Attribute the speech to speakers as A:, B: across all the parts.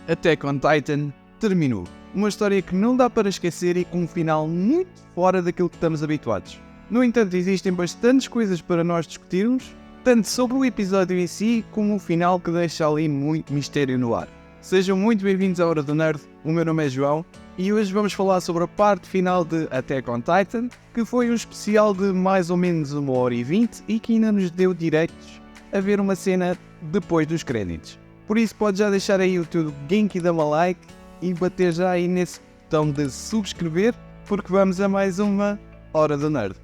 A: Attack on Titan terminou. Uma história que não dá para esquecer e com um final muito fora daquilo que estamos habituados. No entanto, existem bastantes coisas para nós discutirmos, tanto sobre o episódio em si, como o final que deixa ali muito mistério no ar. Sejam muito bem-vindos à Hora do Nerd, o meu nome é João, e hoje vamos falar sobre a parte final de Attack on Titan, que foi um especial de mais ou menos 1h20 e que ainda nos deu direitos a ver uma cena depois dos créditos. Por isso podes já deixar aí o teu Genki Dama like e bater já aí nesse botão de subscrever, porque vamos a mais uma Hora do Nerd.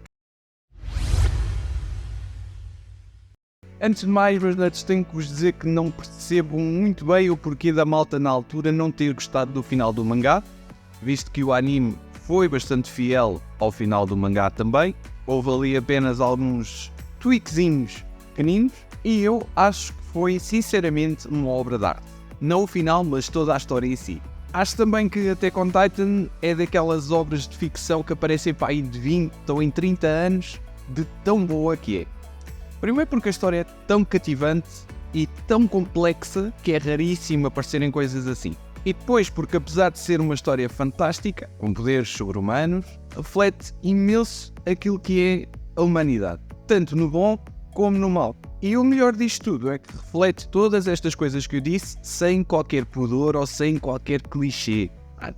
A: Antes de mais, meus nerds, tenho que vos dizer que não percebo muito bem o porquê da malta na altura não ter gostado do final do mangá, visto que o anime foi bastante fiel ao final do mangá também. Houve ali apenas alguns tweakzinhos pequeninos e eu acho que foi sinceramente uma obra de arte. Não o final, mas toda a história em si. Acho também que Attack on Titan é daquelas obras de ficção que aparecem para aí de 20 ou em 30 anos de tão boa que é. Primeiro porque a história é tão cativante e tão complexa que é raríssimo aparecerem coisas assim. E depois porque apesar de ser uma história fantástica, com poderes sobre-humanos, reflete imenso aquilo que é a humanidade, tanto no bom como no mau. E o melhor disto tudo é que reflete todas estas coisas que eu disse sem qualquer pudor ou sem qualquer clichê.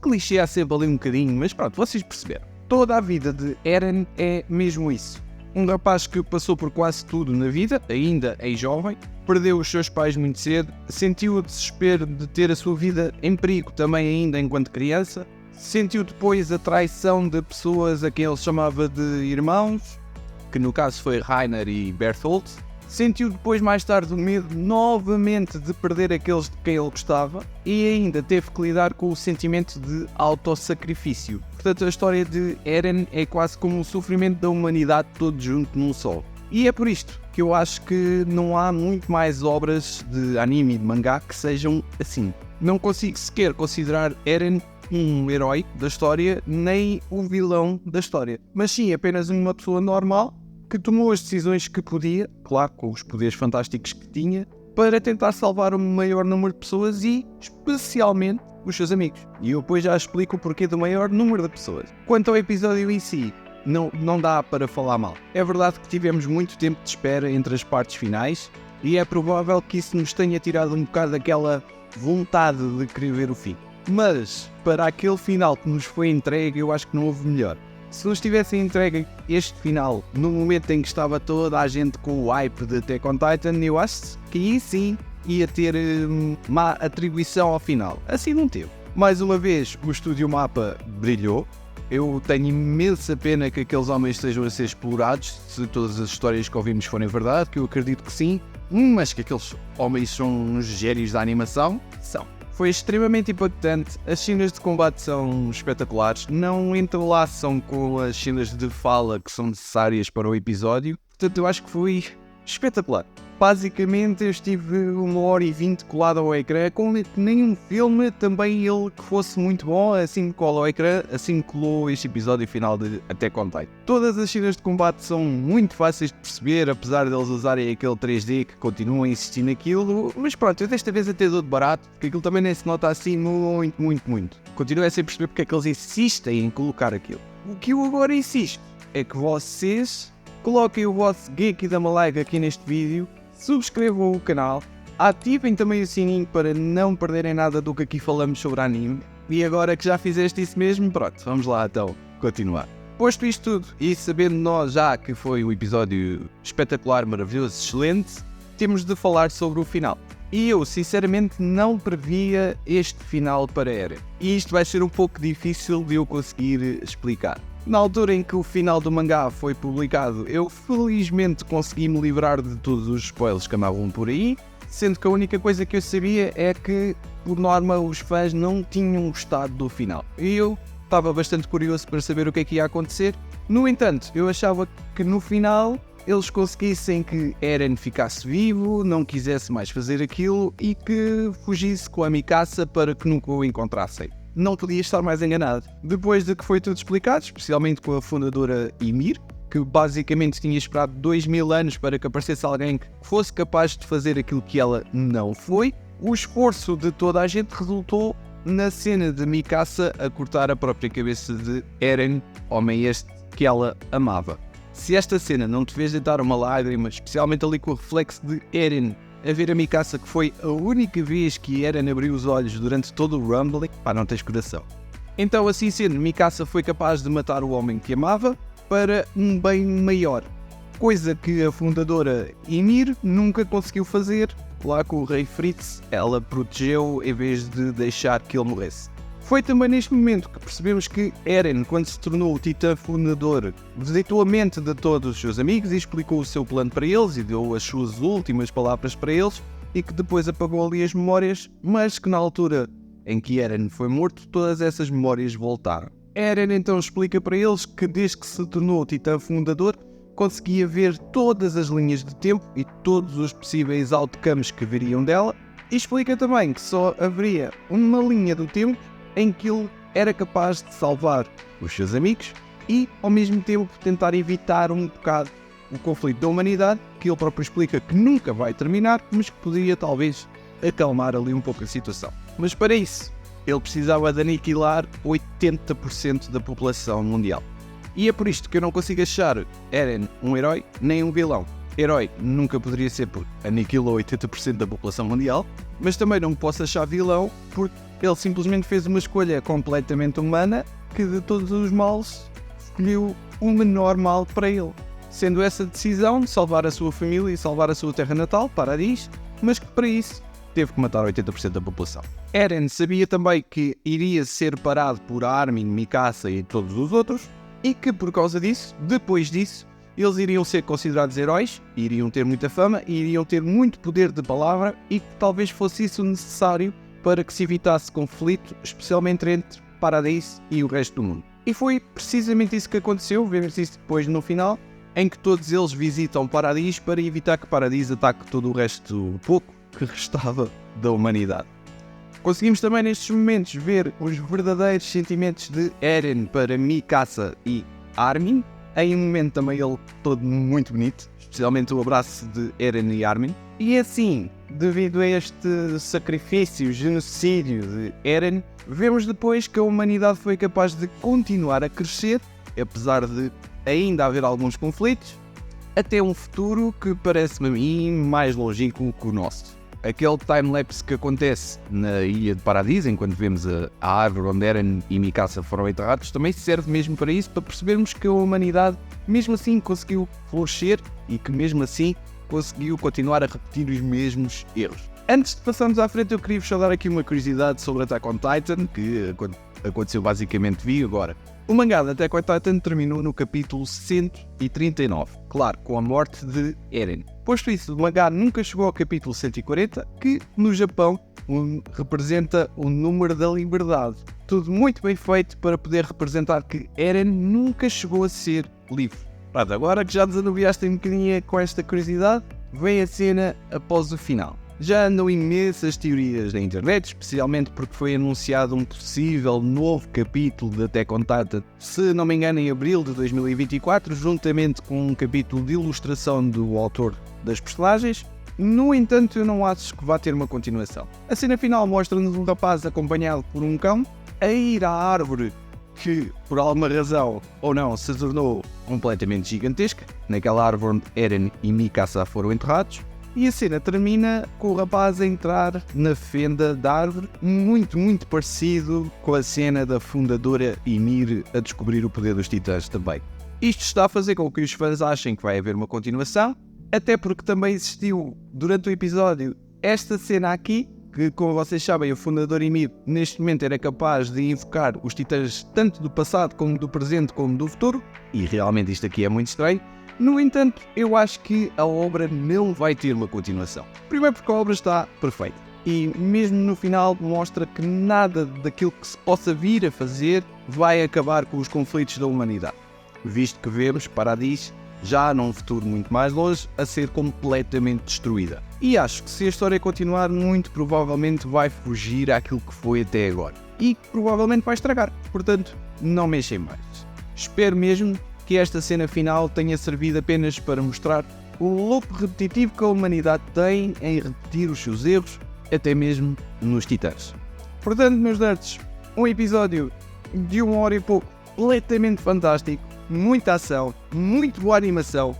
A: Clichê há sempre ali um bocadinho, mas pronto, vocês perceberam. Toda a vida de Eren é mesmo isso. Um rapaz que passou por quase tudo na vida, ainda é jovem, perdeu os seus pais muito cedo, sentiu o desespero de ter a sua vida em perigo também ainda enquanto criança, sentiu depois a traição de pessoas a quem ele chamava de irmãos, que no caso foi Reiner e Bertholdt, sentiu depois mais tarde o medo novamente de perder aqueles de quem ele gostava e ainda teve que lidar com o sentimento de autossacrifício. Portanto, a história de Eren é quase como o sofrimento da humanidade todo junto num só. E é por isto que eu acho que não há muito mais obras de anime e de mangá que sejam assim. Não consigo sequer considerar Eren um herói da história, nem o vilão da história. Mas sim, apenas uma pessoa normal que tomou as decisões que podia, claro, com os poderes fantásticos que tinha, para tentar salvar o maior número de pessoas e, especialmente, os seus amigos. E eu depois já explico o porquê do maior número de pessoas. Quanto ao episódio em si, não dá para falar mal. É verdade que tivemos muito tempo de espera entre as partes finais e é provável que isso nos tenha tirado um bocado daquela vontade de querer ver o fim. Mas, para aquele final que nos foi entregue, eu acho que não houve melhor. Se nos tivessem entregue este final no momento em que estava toda a gente com o hype de Attack on Titan, eu acho que aí sim ia ter má atribuição ao final. Assim não teve. Mais uma vez, o Estúdio Mappa brilhou. Eu tenho imensa pena que aqueles homens estejam a ser explorados, se todas as histórias que ouvimos forem verdade, que eu acredito que sim, mas que aqueles homens são uns gênios da animação, são. Foi extremamente impactante, as cenas de combate são espetaculares, não entrelaçam com as cenas de fala que são necessárias para o episódio, portanto eu acho que foi espetacular. Basicamente eu estive 1h20 colado ao ecrã, com nenhum filme, também ele que fosse muito bom, assim que cola ao ecrã, assim que colou este episódio final de Attack on Titan. Todas as cenas de combate são muito fáceis de perceber, apesar deles usarem aquele 3D que continuam a insistir naquilo, mas pronto, eu desta vez até dou de barato, porque aquilo também nem se nota assim muito. Continuo a sem perceber porque é que eles insistem em colocar aquilo. O que eu agora insisto é que vocês coloquem o vosso Genki Dama like aqui neste vídeo, subscrevam o canal, ativem também o sininho para não perderem nada do que aqui falamos sobre anime. E agora que já fizeste isso mesmo, pronto, vamos lá então continuar. Posto isto tudo e sabendo nós já que foi um episódio espetacular, maravilhoso, excelente, temos de falar sobre o final. E eu sinceramente não previa este final para Eren. E isto vai ser um pouco difícil de eu conseguir explicar. Na altura em que o final do mangá foi publicado, eu felizmente consegui me livrar de todos os spoilers que andavam por aí, sendo que a única coisa que eu sabia é que, por norma, os fãs não tinham gostado do final. E eu estava bastante curioso para saber o que é que ia acontecer. No entanto, eu achava que no final eles conseguissem que Eren ficasse vivo, não quisesse mais fazer aquilo e que fugisse com a Mikasa para que nunca o encontrassem. Não podia estar mais enganado. Depois de que foi tudo explicado, especialmente com a fundadora Ymir, que basicamente tinha esperado 2000 anos para que aparecesse alguém que fosse capaz de fazer aquilo que ela não foi, O esforço de toda a gente resultou na cena de Mikasa a cortar a própria cabeça de Eren, homem este que ela amava. Se esta cena não te fez deitar uma lágrima, especialmente ali com o reflexo de Eren a ver a Mikasa, que foi a única vez que Eren abriu os olhos durante todo o Rumbling, pá, não tens coração. Então, assim sendo, Mikasa foi capaz de matar o homem que amava para um bem maior, coisa que a fundadora Ymir nunca conseguiu fazer. Lá com o rei Fritz, ela protegeu em vez de deixar que ele morresse. Foi também neste momento que percebemos que Eren, quando se tornou o titã fundador, visitou a mente de todos os seus amigos e explicou o seu plano para eles e deu as suas últimas palavras para eles, e que depois apagou ali as memórias, mas que na altura em que Eren foi morto, todas essas memórias voltaram. Eren então explica para eles que desde que se tornou o titã fundador, conseguia ver todas as linhas de tempo e todos os possíveis outcomes que viriam dela, e explica também que só haveria uma linha do tempo em que ele era capaz de salvar os seus amigos e, ao mesmo tempo, tentar evitar um bocado o conflito da humanidade, que ele próprio explica que nunca vai terminar, mas que poderia talvez acalmar ali um pouco a situação. Mas para isso, ele precisava de aniquilar 80% da população mundial. E é por isto que eu não consigo achar Eren um herói nem um vilão. Herói nunca poderia ser porque aniquilou 80% da população mundial, mas também não posso achar vilão porque ele simplesmente fez uma escolha completamente humana que de todos os males escolheu o menor mal para ele. Sendo essa decisão de salvar a sua família e salvar a sua terra natal, Paradis, mas que para isso teve que matar 80% da população. Eren sabia também que iria ser parado por Armin, Mikasa e todos os outros, e que por causa disso, depois disso, eles iriam ser considerados heróis, iriam ter muita fama, iriam ter muito poder de palavra e que talvez fosse isso necessário para que se evitasse conflito, especialmente entre Paradis e o resto do mundo. E foi precisamente isso que aconteceu, vemos isso depois no final, em que todos eles visitam Paradis para evitar que Paradis ataque todo o resto pouco que restava da humanidade. Conseguimos também nestes momentos ver os verdadeiros sentimentos de Eren para Mikasa e Armin, em um momento também ele todo muito bonito, especialmente o abraço de Eren e Armin. E assim, devido a este sacrifício, genocídio de Eren, vemos depois que a humanidade foi capaz de continuar a crescer, apesar de ainda haver alguns conflitos, até um futuro que parece-me a mim mais longínquo que o nosso. Aquele time-lapse que acontece na ilha de Paradis, enquanto vemos a árvore onde Eren e Mikasa foram enterrados, também serve mesmo para isso, para percebermos que a humanidade, mesmo assim, conseguiu florescer e que, mesmo assim, conseguiu continuar a repetir os mesmos erros. Antes de passarmos à frente, eu queria-vos só dar aqui uma curiosidade sobre Attack on Titan, que aconteceu basicamente vi agora. O mangá de Attack on Titan terminou no capítulo 139, claro, com a morte de Eren. Posto isso, o mangá nunca chegou ao capítulo 140, que no Japão representa o número da liberdade. Tudo muito bem feito para poder representar que Eren nunca chegou a ser livre. Pronto, agora que já desanuviaste um bocadinho com esta curiosidade, vem a cena após o final. Já andam imensas teorias na internet, especialmente porque foi anunciado um possível novo capítulo de Attack on Titan, se não me engano em abril de 2024, juntamente com um capítulo de ilustração do autor das personagens. No entanto, eu não acho que vá ter uma continuação. A cena final mostra-nos um rapaz acompanhado por um cão a ir à árvore que, por alguma razão ou não, se tornou completamente gigantesca, naquela árvore onde Eren e Mikasa foram enterrados. E a cena termina com o rapaz a entrar na fenda da árvore, muito parecido com a cena da fundadora Ymir a descobrir o poder dos titãs também. Isto está a fazer com que os fãs achem que vai haver uma continuação, até porque também existiu, durante o episódio, esta cena aqui, que, como vocês sabem, o fundador Ymir neste momento era capaz de invocar os titãs tanto do passado como do presente como do futuro, e realmente isto aqui é muito estranho. No entanto, eu acho que a obra não vai ter uma continuação. Primeiro porque a obra está perfeita. E mesmo no final mostra que nada daquilo que se possa vir a fazer vai acabar com os conflitos da humanidade. Visto que vemos Paradis, já num futuro muito mais longe, a ser completamente destruída. E acho que se a história continuar, muito provavelmente vai fugir àquilo que foi até agora. E provavelmente vai estragar. Portanto, não mexem mais. Espero mesmo que esta cena final tenha servido apenas para mostrar o loop repetitivo que a humanidade tem em repetir os seus erros, até mesmo nos Titãs. Portanto, meus nerds, um episódio de 1 hora e pouco completamente fantástico, muita ação, muito boa animação,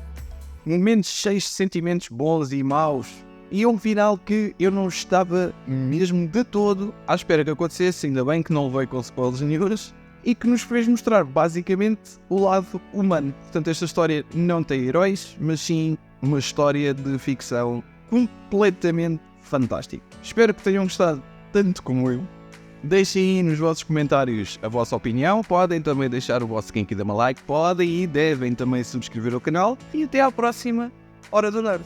A: momentos cheios de sentimentos bons e maus, e um final que eu não estava mesmo de todo à espera que acontecesse, ainda bem que não levei com spoilers nenhumas, e que nos fez mostrar basicamente o lado humano. Portanto, esta história não tem heróis, mas sim uma história de ficção completamente fantástica. Espero que tenham gostado tanto como eu. Deixem aí nos vossos comentários a vossa opinião, podem também deixar o vosso like e dar uma like, podem e devem também subscrever o canal, e até à próxima Hora do Nerd.